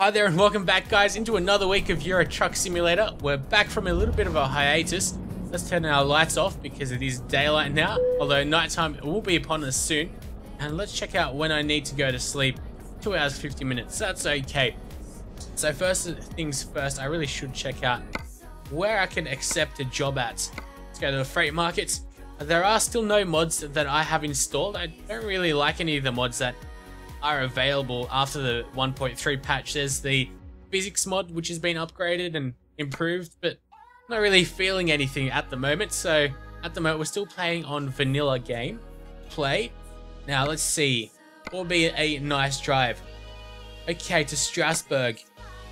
Hi there and welcome back, guys, into another week of Euro Truck Simulator. We're back from a little bit of a hiatus. Let's turn our lights off because it is daylight now, although nighttime will be upon us soon. And let's check out when I need to go to sleep. 2 hours 50 minutes, that's okay. So first things first, I really should check out where I can accept a job at. Let's go to the freight markets. There are still no mods that I have installed. I don't really like any of the mods that are available after the 1.3 patch. There's the physics mod, which has been upgraded and improved, but not really feeling anything at the moment. So at the moment we're still playing on vanilla game play. Now let's see, what would be a nice drive? Okay, to Strasbourg.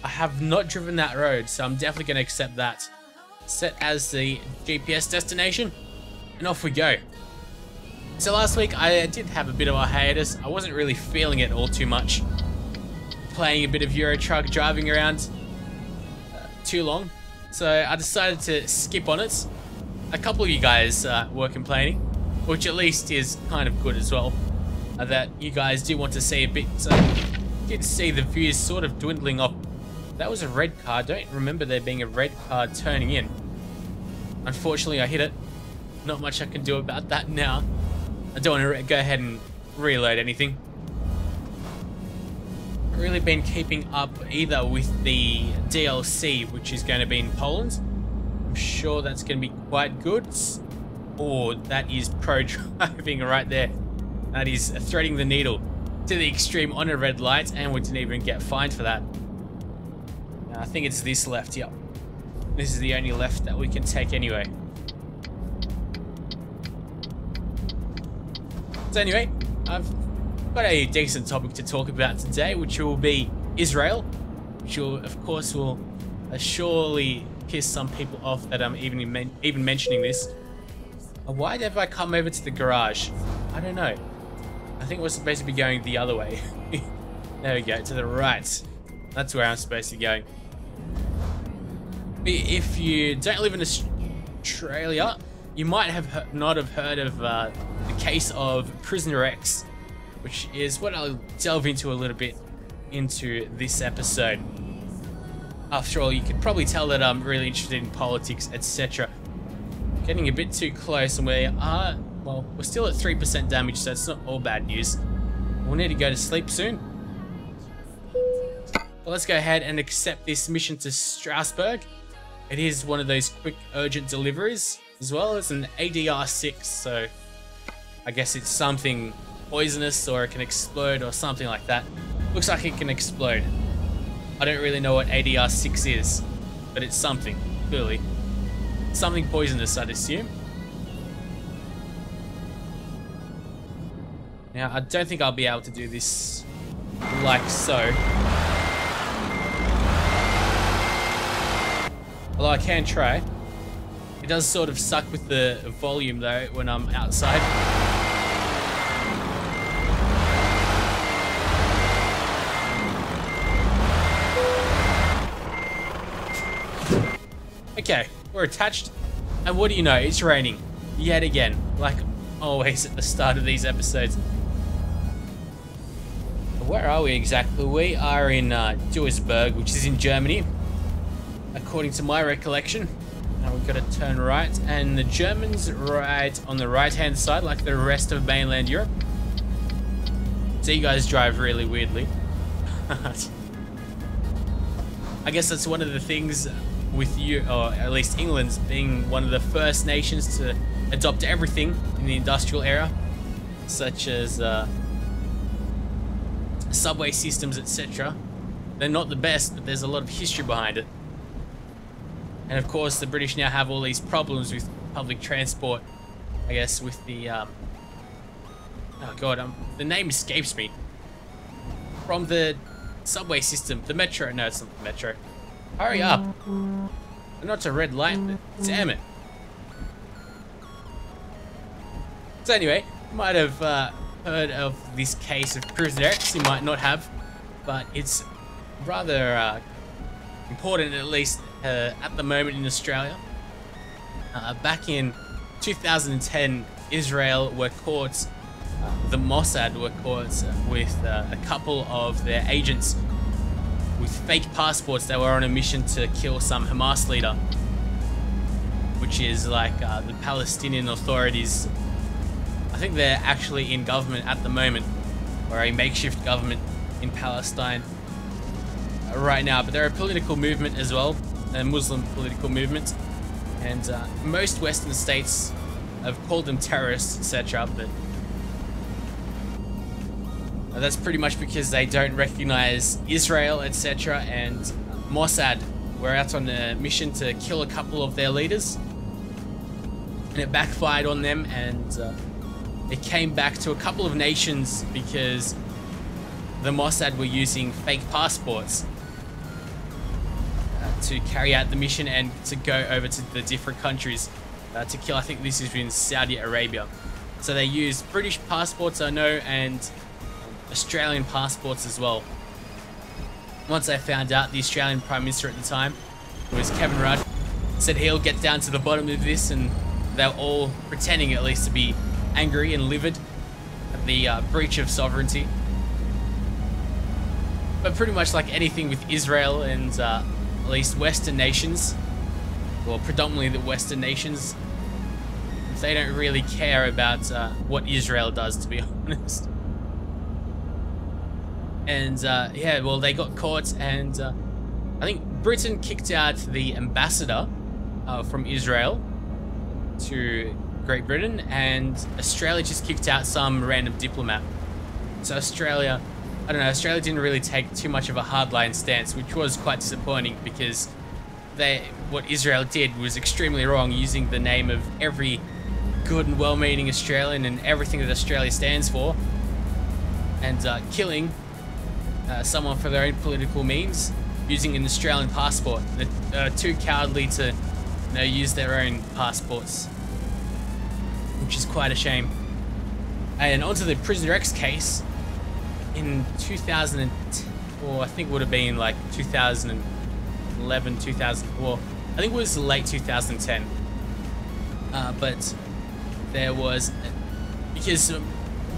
I have not driven that road, so I'm definitely going to accept that. Set as the GPS destination, and off we go. So last week I did have a bit of a hiatus. I wasn't really feeling it all too much. Playing a bit of Euro Truck, driving around too long. So I decided to skip on it. A couple of you guys were complaining, which at least is kind of good as well. That you guys do want to see a bit. So I did see the views sort of dwindling off. That was a red car. I don't remember there being a red car turning in. Unfortunately, I hit it. Not much I can do about that now. I don't want to go ahead and reload anything. I've really been keeping up either with the DLC, which is going to be in Poland. I'm sure that's going to be quite good. Or that is pro driving right there. That is threading the needle to the extreme on a red light, and we didn't even get fined for that. I think it's this left, yep. This is the only left that we can take anyway. So anyway, I've got a decent topic to talk about today, which will be Israel, which will, of course, will surely piss some people off that I'm even mentioning this. Why have I come over to the garage? I don't know. I think we're supposed to be going the other way. There we go, to the right. That's where I'm supposed to be going. If you don't live in Australia, you might have not have heard of the case of Prisoner X, which is what I'll delve into a little bit into this episode. After all, you could probably tell that I'm really interested in politics, etc. Getting a bit too close, and we are, well, we're still at 3% damage, so it's not all bad news. We'll need to go to sleep soon. Well, let's go ahead and accept this mission to Strasbourg. It is one of those quick, urgent deliveries, as well as an ADR6, so I guess it's something poisonous, or it can explode, or something like that. Looks like it can explode. I don't really know what ADR6 is, but it's something, clearly. Something poisonous, I'd assume. Now, I don't think I'll be able to do this like so. Although I can try. It does sort of suck with the volume though when I'm outside. Okay, we're attached. And what do you know? It's raining. Yet again. Like always at the start of these episodes. Where are we exactly? We are in Duisburg, which is in Germany. According to my recollection. Now we've got to turn right, and the Germans right on the right hand side, like the rest of mainland Europe. So you guys drive really weirdly. I guess that's one of the things with you, or at least England's being one of the first nations to adopt everything in the industrial era, such as subway systems, etc. They're not the best, but there's a lot of history behind it. And of course, the British now have all these problems with public transport. I guess with the oh god, the name escapes me. From the subway system, the metro. No, it's not the metro. Hurry up! Not a red light, but damn it. So anyway, you might have heard of this case of Prisoner X. You might not have, but it's rather important, at least at the moment in Australia. Back in 2010, Israel were caught, the Mossad were caught with a couple of their agents with fake passports. They were on a mission to kill some Hamas leader, which is like the Palestinian authorities. I think they're actually in government at the moment, or a makeshift government in Palestine right now. But they're a political movement as well, a Muslim political movement, and most Western states have called them terrorists, etc. But that's pretty much because they don't recognize Israel, etc. And Mossad were out on a mission to kill a couple of their leaders, and it backfired on them, and it came back to a couple of nations because the Mossad were using fake passports to carry out the mission and to go over to the different countries to kill. I think this is in Saudi Arabia. So they used British passports, I know, and Australian passports as well. Once they found out, the Australian Prime Minister at the time, who was Kevin Rudd, said he'll get down to the bottom of this, and they're all pretending at least to be angry and livid at the breach of sovereignty. But pretty much like anything with Israel and at least Western nations, well, predominantly the Western nations, they don't really care about what Israel does, to be honest. And yeah, well, they got caught, and I think Britain kicked out the ambassador from Israel to Great Britain, and Australia just kicked out some random diplomat. So Australia, I don't know, Australia didn't really take too much of a hardline stance, which was quite disappointing, because what Israel did was extremely wrong, using the name of every good and well-meaning Australian and everything that Australia stands for, and killing someone for their own political means, using an Australian passport. They're too cowardly to use their own passports, which is quite a shame. And onto the Prisoner X case. In 2000, or I think it would have been like 2011, 2000, well, I think it was late 2010. But there was, because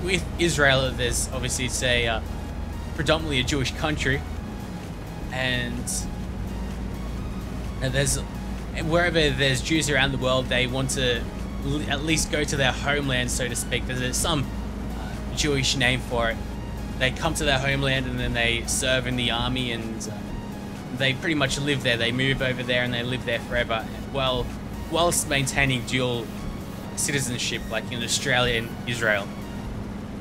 with Israel, there's obviously, it's a predominantly a Jewish country, and there's, wherever there's Jews around the world, they want to at least go to their homeland, so to speak. There's some Jewish name for it. They come to their homeland and then they serve in the army, and they pretty much live there. They move over there and they live there forever, whilst maintaining dual citizenship, like in Australia and Israel,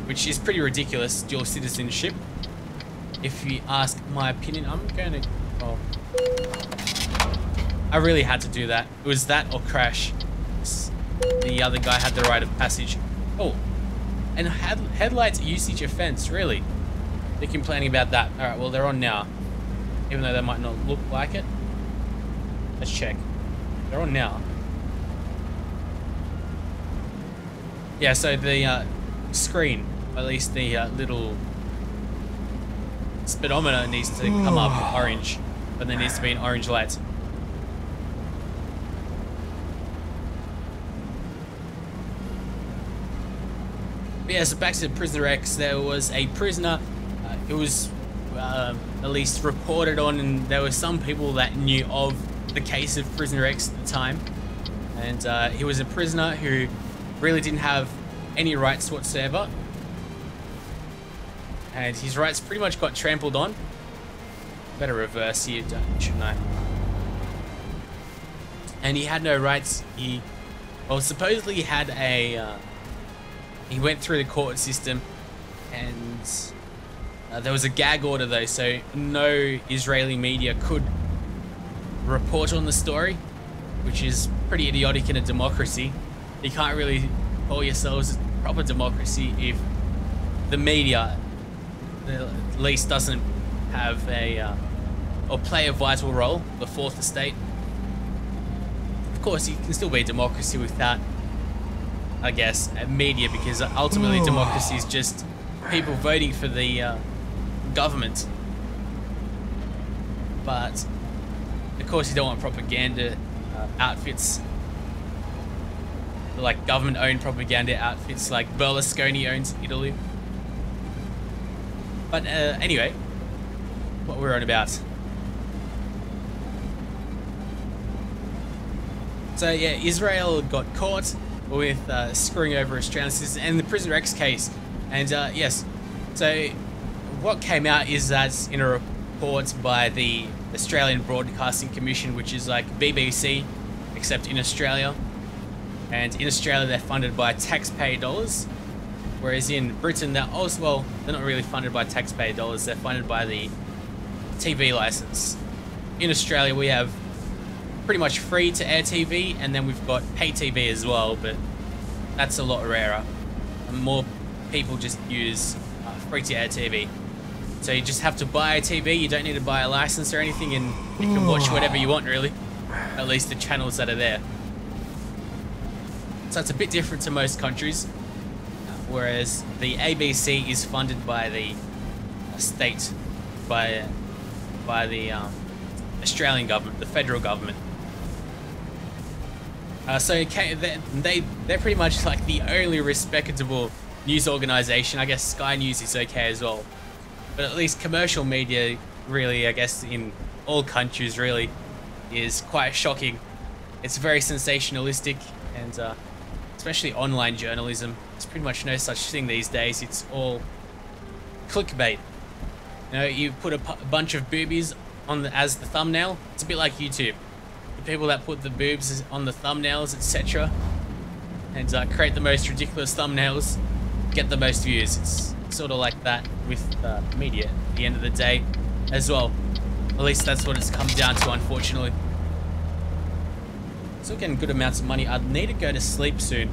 which is pretty ridiculous, dual citizenship. If you ask my opinion, I'm going to... Oh, I really had to do that. It was that or crash. The other guy had the right of passage. Oh, and headlights usage offense, really? They're complaining about that. Alright, well, they're on now, even though they might not look like it. Let's check. They're on now. Yeah, so the screen, at least the little speedometer, needs to come up orange, but there needs to be an orange light. But yeah, so back to Prisoner X. There was a prisoner, it was at least reported on, and there were some people that knew of the case of Prisoner X at the time. And he was a prisoner who really didn't have any rights whatsoever. And his rights pretty much got trampled on. Better reverse here, shouldn't I? And he had no rights. Well, supposedly he had a... he went through the court system, and there was a gag order though, so no Israeli media could report on the story, which is pretty idiotic in a democracy. You can't really call yourselves a proper democracy if the media at least doesn't have a or play a vital role, the fourth estate. Of course, you can still be a democracy without, I guess, media, because ultimately democracy is just people voting for the government. But of course you don't want propaganda outfits, like government-owned propaganda outfits like Berlusconi owns Italy. But anyway, what we're on about. So yeah, Israel got caught with screwing over Australian citizens and the Prisoner X case. And yes, so what came out is that in a report by the Australian Broadcasting Commission, which is like BBC, except in Australia. And in Australia, they're funded by taxpayer dollars. Whereas in Britain, they're also, well, they're not really funded by taxpayer dollars. They're funded by the TV license. In Australia, we have pretty much free to air TV, and then we've got pay TV as well, but that's a lot rarer. And more people just use free to air TV. So you just have to buy a TV, you don't need to buy a license or anything, and you can watch whatever you want, really. At least the channels that are there. So it's a bit different to most countries, whereas the ABC is funded by the state, by the Australian government, the federal government. So they're pretty much like the only respectable news organisation. I guess Sky News is okay as well, but at least commercial media, really, I guess in all countries, really, is quite shocking. It's very sensationalistic, and especially online journalism. There's pretty much no such thing these days. It's all clickbait. You know, you put a bunch of boobies on as the thumbnail. It's a bit like YouTube. The people that put the boobs on the thumbnails, etc., and create the most ridiculous thumbnails, get the most views. It's sort of like that with media at the end of the day as well. At least that's what it's come down to, unfortunately. Still getting good amounts of money. I need to go to sleep soon.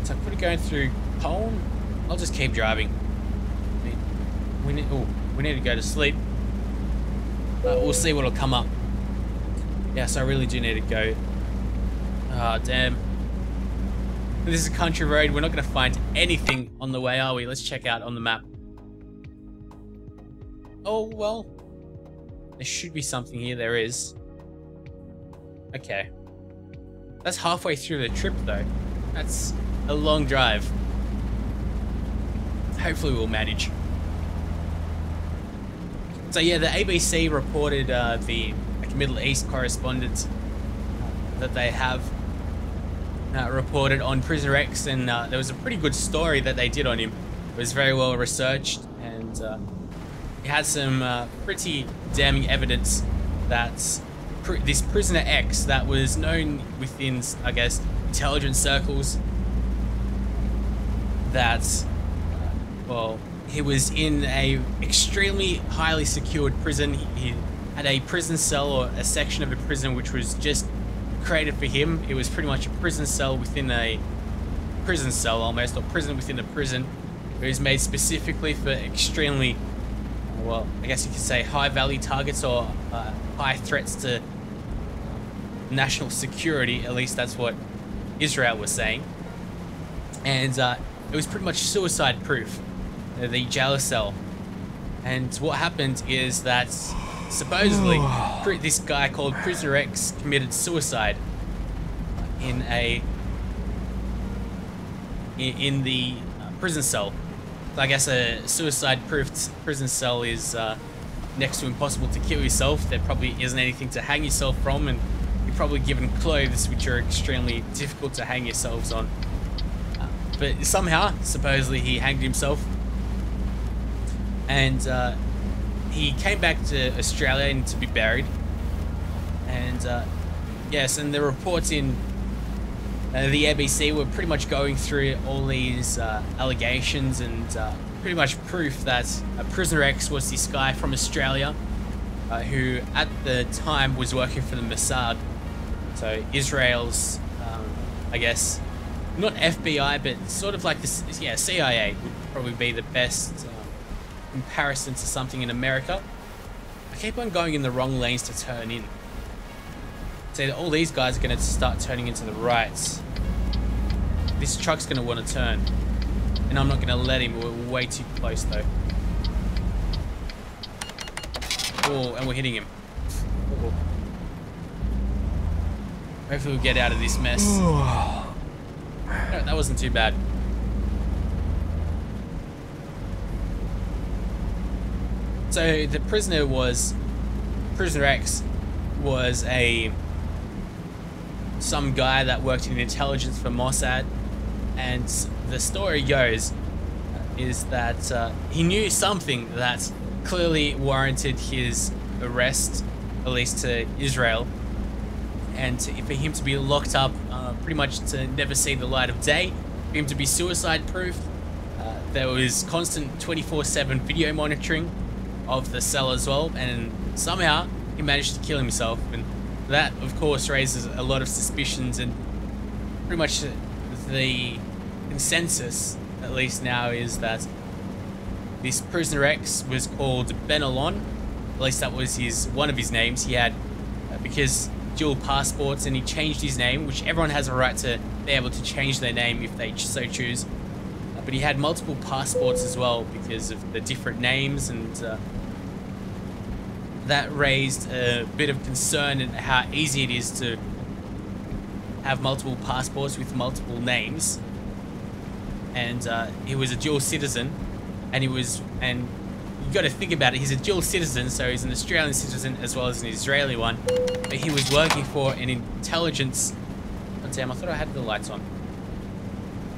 So I'm probably going through Poland. I'll just keep driving. We need to go to sleep. We'll see what'll come up. Yes, I really do need to go. Ah, damn. This is a country road. We're not going to find anything on the way, are we? Let's check out on the map. Oh, well. There should be something here. There is. Okay. That's halfway through the trip, though. That's a long drive. Hopefully we'll manage. So yeah, the ABC reported the Middle East correspondent that they have reported on Prisoner X, and there was a pretty good story that they did on him. It was very well researched, and it had some pretty damning evidence that this Prisoner X, that was known within, I guess, intelligence circles, that, well, he was in a extremely highly secured prison. He had a prison cell, or a section of a prison, which was just created for him. It was pretty much a prison cell within a prison cell, almost, or prison within a prison. It was made specifically for extremely, well, I guess you could say high-value targets, or high threats to national security. At least that's what Israel was saying. And it was pretty much suicide-proof, the jail cell. And what happened is that supposedly this guy called Prisoner X committed suicide in the prison cell. So I guess a suicide-proof prison cell is next to impossible to kill yourself. There probably isn't anything to hang yourself from, and you're probably given clothes which are extremely difficult to hang yourselves on. But somehow, supposedly, he hanged himself. And he came back to Australia and to be buried. And yes, and the reports in the ABC were pretty much going through all these allegations and pretty much proof that Prisoner X was this guy from Australia who at the time was working for the Mossad. So Israel's, I guess, not FBI, but sort of like this, yeah, CIA would probably be the best comparison to something in America. I keep on going in the wrong lanes to turn in. So all these guys are going to start turning into the right. This truck's going to want to turn, and I'm not going to let him. We're way too close though. Oh, and we're hitting him. Uh-oh. Hopefully we'll get out of this mess. No, that wasn't too bad. So the Prisoner X was a some guy that worked in intelligence for Mossad, and the story goes is that he knew something that clearly warranted his arrest, at least to Israel, and for him to be locked up pretty much to never see the light of day, for him to be suicide proof. There was constant 24/7 video monitoring of the cell as well, and somehow he managed to kill himself, and that of course raises a lot of suspicions. And pretty much the consensus, at least now, is that this prisoner X was called Ben Alon. At least that was one of his names. He had because dual passports, and he changed his name, which everyone has a right to be able to change their name if they so choose. But he had multiple passports as well because of the different names, and that raised a bit of concern in how easy it is to have multiple passports with multiple names. And he was a dual citizen, and you got to think about it, he's a dual citizen, so he's an Australian citizen as well as an Israeli one, but he was working for an intelligence, oh damn, I thought I had the lights on.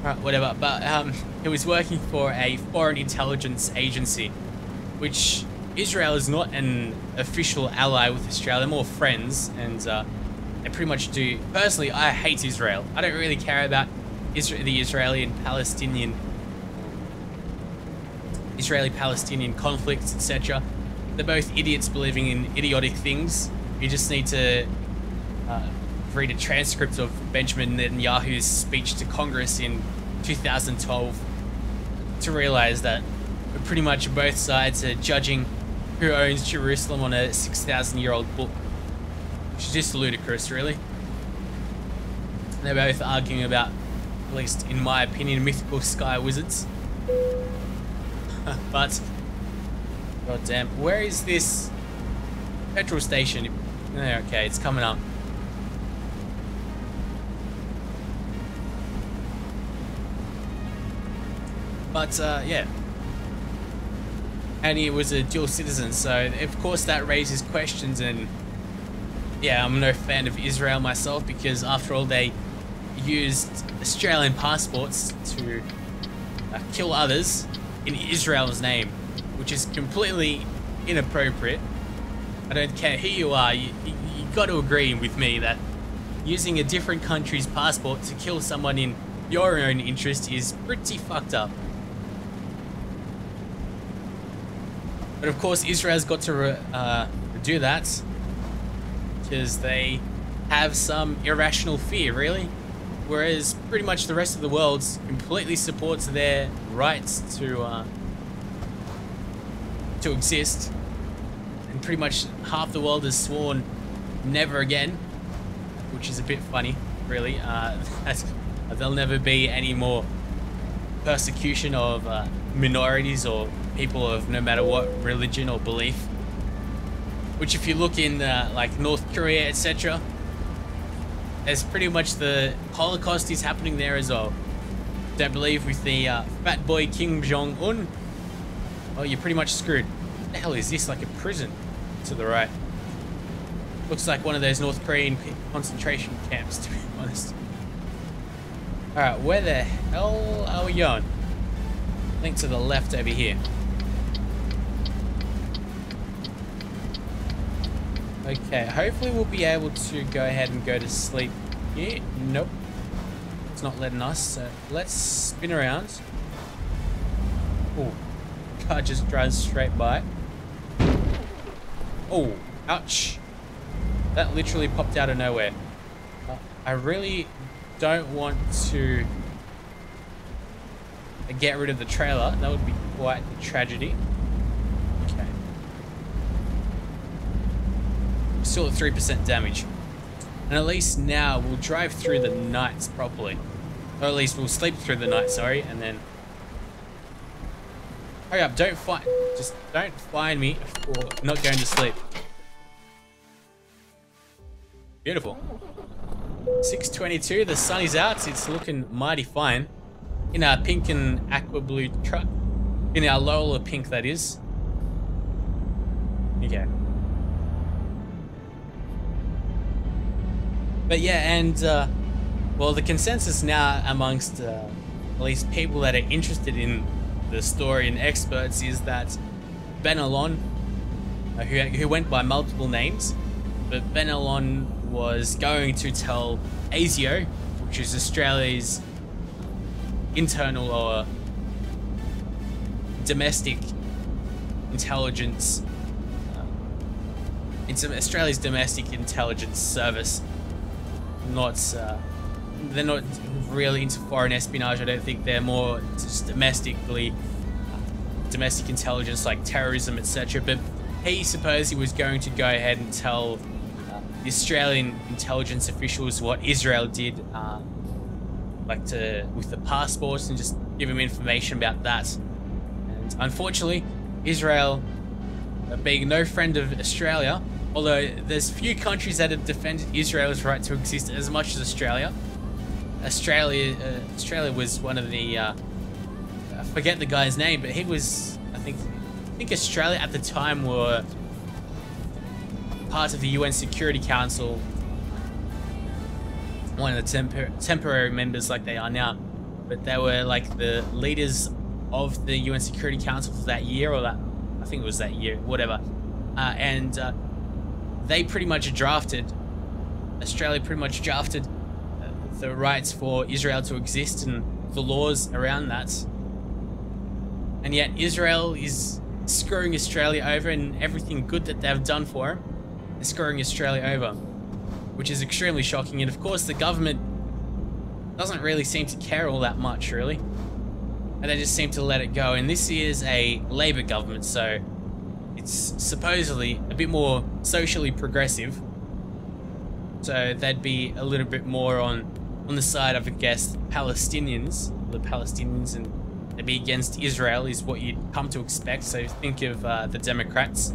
Alright, whatever, but he was working for a foreign intelligence agency, which Israel is not an official ally with Australia, they're more friends, and they pretty much do. Personally, I hate Israel. I don't really care about the Israeli-Palestinian conflicts, etc. They're both idiots believing in idiotic things. You just need to read a transcript of Benjamin Netanyahu's speech to Congress in 2012 to realize that pretty much both sides are judging who owns Jerusalem on a 6,000-year-old book, which is just ludicrous, really. They're both arguing about, at least in my opinion, mythical sky wizards. But, god damn, where is this petrol station? Okay, it's coming up. But, yeah. And he was a dual citizen, so of course that raises questions, and yeah, I'm no fan of Israel myself, because after all, they used Australian passports to kill others in Israel's name, which is completely inappropriate. I don't care who you are, you got to agree with me that using a different country's passport to kill someone in your own interest is pretty fucked up. But of course, Israel's got to do that because they have some irrational fear, really. Whereas pretty much the rest of the world completely supports their rights to exist. And pretty much half the world has sworn never again, which is a bit funny, really. There'll never be any more persecution of minorities or people of no matter what religion or belief. Which, if you look in like North Korea, etc., there's pretty much the Holocaust is happening there as well. Don't believe with the fat boy Kim Jong-un? Well, you're pretty much screwed. What the hell is this? Like a prison to the right. Looks like one of those North Korean concentration camps, to be honest. Alright, where the hell are we going? Link to the left over here. Okay, hopefully we'll be able to go ahead and go to sleep here. Nope. It's not letting us, so let's spin around. Oh, car just drives straight by. Oh, ouch. That literally popped out of nowhere. I really don't want to get rid of the trailer. That would be quite a tragedy. Okay. Still at 3% damage. And at least now we'll drive through the nights properly. Or at least we'll sleep through the night, sorry, and then... Hurry up, just don't find me for not going to sleep. Beautiful. 6:22, the sun is out, it's looking mighty fine. In our pink and aqua blue truck. In our Lola pink, that is. Okay. But yeah, and well, the consensus now amongst at least people that are interested in the story and experts is that Ben Alon, who went by multiple names, but Ben Alon was going to tell ASIO, which is Australia's internal or domestic intelligence, it's Australia's domestic intelligence service. They're not really into foreign espionage. I don't think they're more just domestic intelligence like terrorism, etc. But he supposedly was going to go ahead and tell the Australian intelligence officials what Israel did, with the passports, and just give him information about that. And unfortunately, Israel, being no friend of Australia, although there's few countries that have defended Israel's right to exist as much as Australia. Australia was one of the I forget the guy's name, but he was, I think Australia at the time were part of the UN Security Council, one of the temporary members like they are now, but they were like the leaders of the UN Security Council for that year, or that, I think it was that year, whatever, and they pretty much drafted, Australia pretty much drafted the rights for Israel to exist and the laws around that. And yet Israel is screwing Australia over, and everything good that they've done for him is screwing Australia over, which is extremely shocking. And of course the government doesn't really seem to care all that much, really, and they just seem to let it go. And this is a Labour government, so it's supposedly a bit more socially progressive, so they'd be a little bit more on the side of, I guess, the Palestinians, and they'd be against Israel is what you'd come to expect. So think of the Democrats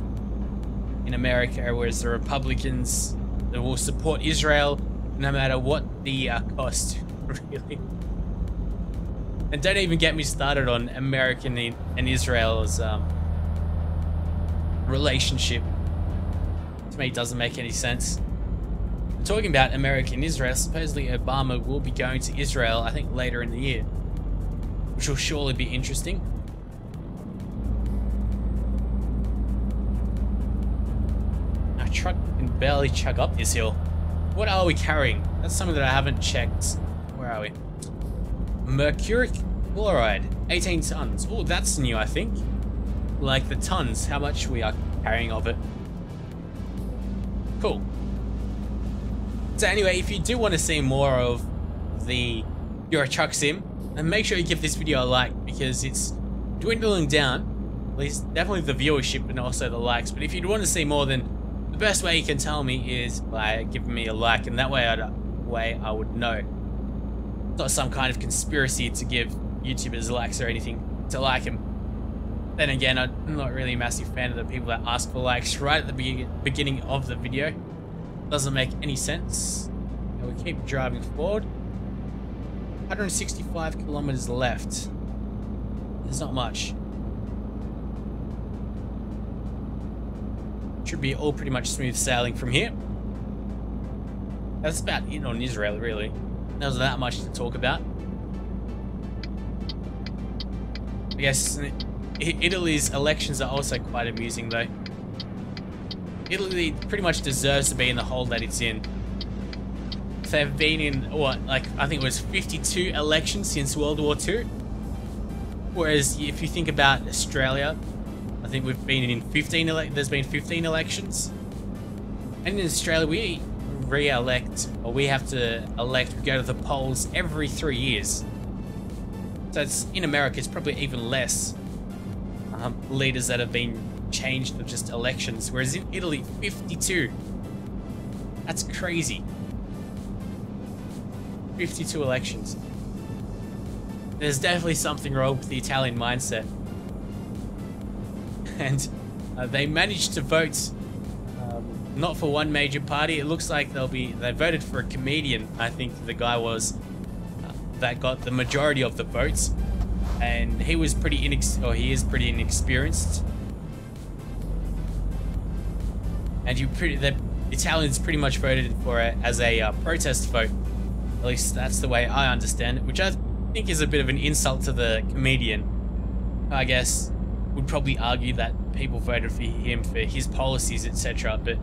in America, whereas the Republicans, they will support Israel no matter what the cost, really. And don't even get me started on American and Israel's relationship. To me, it doesn't make any sense. Talking about America and Israel, supposedly Obama will be going to Israel, I think, later in the year, which will surely be interesting. Our truck can barely chug up this hill. What are we carrying? That's something that I haven't checked. Where are we? Mercuric chloride, 18 tons. Oh, that's new, I think. Like the tons, how much we are carrying of it. Cool. So anyway, if you do want to see more of the Euro Truck Sim, then make sure you give this video a like, because it's dwindling down. At least definitely the viewership and also the likes. But if you want to see more, then the best way you can tell me is by giving me a like, and that way I would know. It's not some kind of conspiracy to give YouTubers likes or anything to like them. Then again, I'm not really a massive fan of the people that ask for likes right at the beginning of the video. Doesn't make any sense. And we keep driving forward. 165 kilometers left. There's not much. Should be all pretty much smooth sailing from here. That's about it on Israel, really. There wasn't that much to talk about. I guess Italy's elections are also quite amusing, though. Italy pretty much deserves to be in the hole that it's in. They've been in, what, like, I think it was 52 elections since World War II. Whereas if you think about Australia, I think we've been in 15, there's been 15 elections. And in Australia, we re-elect, or we have to elect, we go to the polls every 3 years. So it's, in America, it's probably even less leaders that have been changed of just elections, whereas in Italy, 52. That's crazy. 52 elections. There's definitely something wrong with the Italian mindset. And they managed to vote not for one major party. It looks like they voted for a comedian, I think the guy was, that got the majority of the votes. And he was pretty he is pretty inexperienced. And they Italians pretty much voted for it as a protest vote. At least that's the way I understand it, which I think is a bit of an insult to the comedian. I guess would probably argue that people voted for him for his policies, etc. But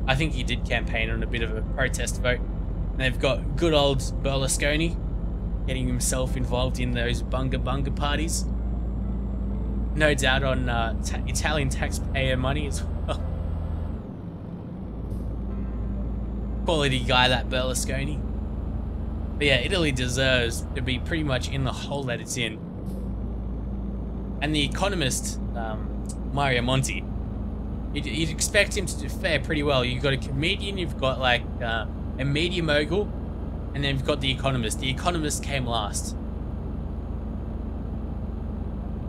I think he did campaign on a bit of a protest vote. And they've got good old Berlusconi getting himself involved in those bunga bunga parties. No doubt on Italian taxpayer money as well. Quality guy, that Berlusconi. But yeah, Italy deserves to be pretty much in the hole that it's in. And the economist, Mario Monti, you'd expect him to fare pretty well. You've got a comedian, you've got like a media mogul, and then you've got the economist. The economist came last.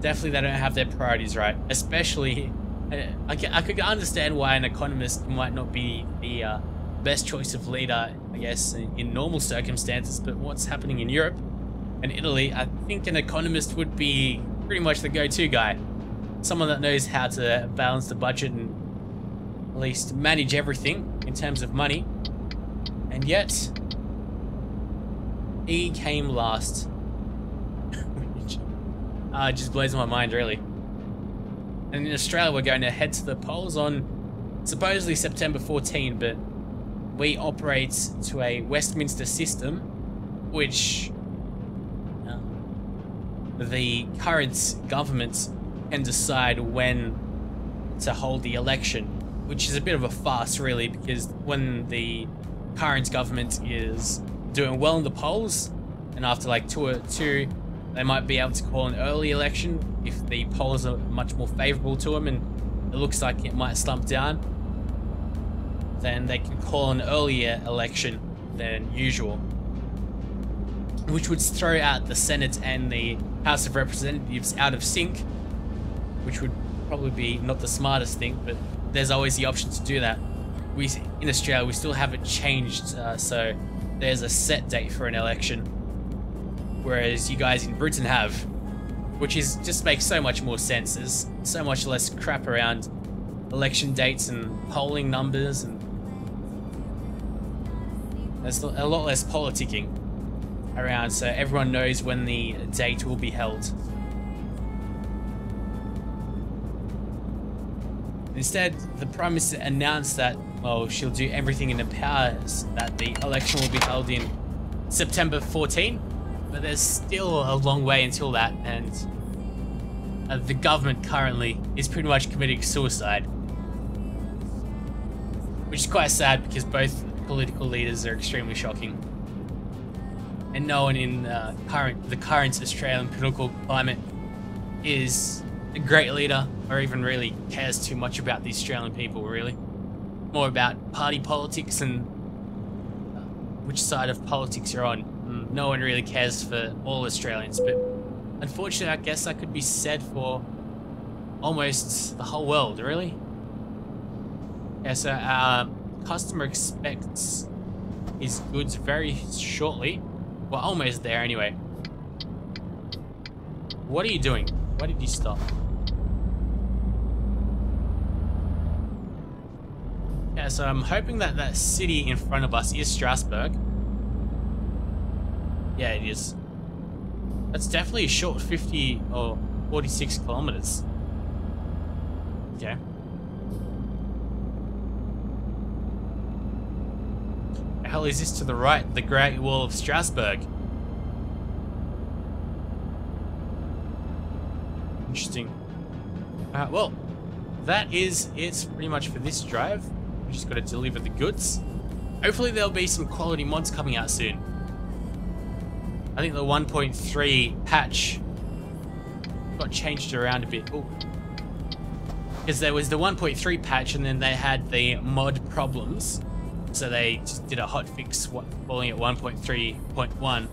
Definitely they don't have their priorities right. Especially, I could understand why an economist might not be the best choice of leader, I guess, in normal circumstances, but what's happening in Europe and Italy, I think an economist would be pretty much the go-to guy. Someone that knows how to balance the budget and at least manage everything in terms of money. And yet, he came last. Which just blows my mind, really. And in Australia, we're going to head to the polls on supposedly September 14, but we operate to a Westminster system, which the current government can decide when to hold the election, which is a bit of a farce, really, because when the current government is doing well in the polls, and after like two, they might be able to call an early election if the polls are much more favorable to them and it looks like it might slump down. Then they can call an earlier election than usual, which would throw out the Senate and the House of Representatives out of sync, which would probably be not the smartest thing, but there's always the option to do that. We in Australia, we still haven't changed, so there's a set date for an election, whereas you guys in Britain have, which is just makes so much more sense. There's so much less crap around election dates and polling numbers, and there's a lot less politicking around, so everyone knows when the date will be held. Instead, the Prime Minister announced that, well, she'll do everything in her powers that the election will be held in September 14, but there's still a long way until that, and the government currently is pretty much committing suicide, which is quite sad because both political leaders are extremely shocking. And no one in the current Australian political climate is a great leader or even really cares too much about the Australian people, really. More about party politics and which side of politics you're on. No one really cares for all Australians, but unfortunately I guess that could be said for almost the whole world, really. Yeah, so our customer expects his goods very shortly. Well, almost there anyway. What are you doing? Why did you stop? Yeah, so I'm hoping that that city in front of us is Strasbourg. Yeah, it is. That's definitely a short 50 or 46 kilometers. Okay. The hell is this to the right? The Great Wall of Strasbourg. Interesting. Well, that is it pretty much for this drive. We just got to deliver the goods. Hopefully there'll be some quality mods coming out soon. I think the 1.3 patch got changed around a bit. Because there was the 1.3 patch and then they had the mod problems. So they just did a hotfix falling at 1.3.1.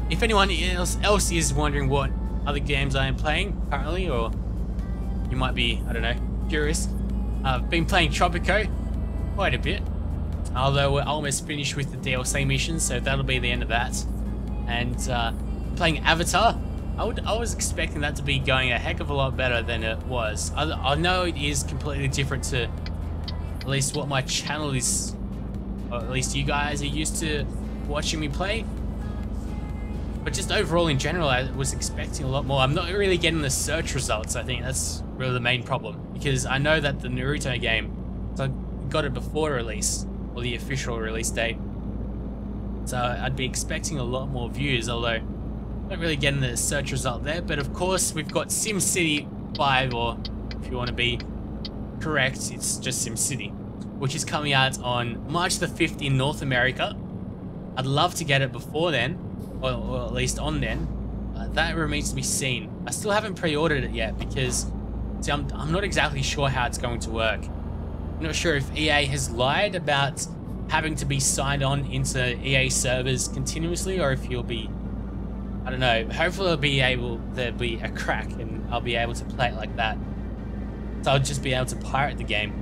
If anyone else is wondering what other games I am playing currently, or you might be, I don't know, curious, I've been playing Tropico quite a bit. Although we're almost finished with the DLC missions, so that'll be the end of that. And playing Avatar, I was expecting that to be going a heck of a lot better than it was. I know it is completely different to at least what my channel is, or at least you guys are used to watching me play. But just overall in general, I was expecting a lot more. I'm not really getting the search results. I think that's really the main problem, because I know that the Naruto game, so I got it before release, or the official release date. So I'd be expecting a lot more views, although not really getting the search result there. But of course, we've got SimCity 5, or if you want to be correct, it's just SimCity, which is coming out on March the 5th in North America. I'd love to get it before then, or at least on then. That remains to be seen. I still haven't pre-ordered it yet because, see, I'm not exactly sure how it's going to work. I'm not sure if EA has lied about having to be signed on into EA servers continuously, or if you'll be, I don't know, hopefully there'll be a crack and I'll be able to play it like that. So I'll just be able to pirate the game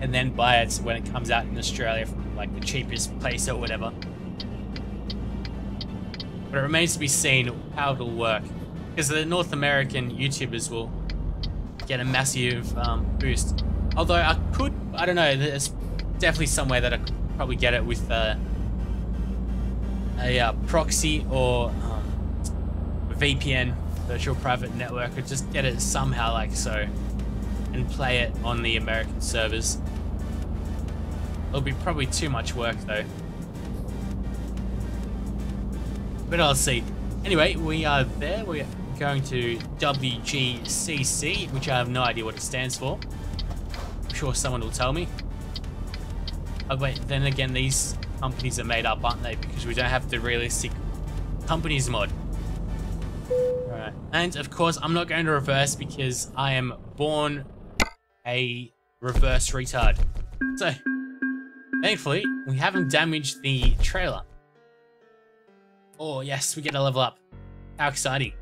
and then buy it when it comes out in Australia from like the cheapest place or whatever. But it remains to be seen how it'll work, because the North American YouTubers will get a massive boost. Although I don't know, there's definitely some way that I could probably get it with a proxy or VPN, virtual private network, or just get it somehow like so and play it on the American servers. It'll be probably too much work though, but I'll see. Anyway, we are there. We're going to WGCC, which I have no idea what it stands for. I'm sure someone will tell me. Oh wait, then again, these companies are made up, aren't they? Because we don't have the realistic companies mod. Alright, and of course I'm not going to reverse because I am born a reverse retard. So, thankfully, we haven't damaged the trailer. Oh yes, we get a level up. How exciting.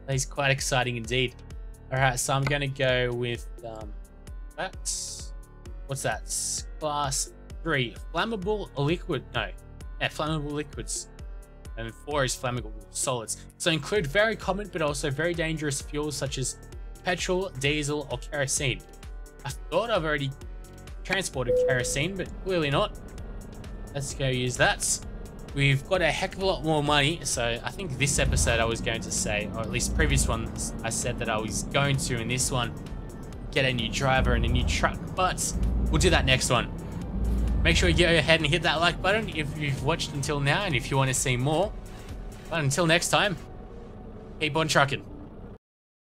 That is quite exciting indeed. Alright, so I'm going to go with, what's that? Class 3. Flammable liquid, no. Yeah, flammable liquids. And 4 is flammable solids. So include very common but also very dangerous fuels such as petrol, diesel, or kerosene. I thought I've already transported kerosene, but clearly not. Let's go use that. We've got a heck of a lot more money, so I think this episode I was going to say, or at least previous ones, I said that I was going to, in this one, get a new driver and a new truck, but we'll do that next one. Make sure you go ahead and hit that like button if you've watched until now, and if you want to see more. But until next time, keep on trucking.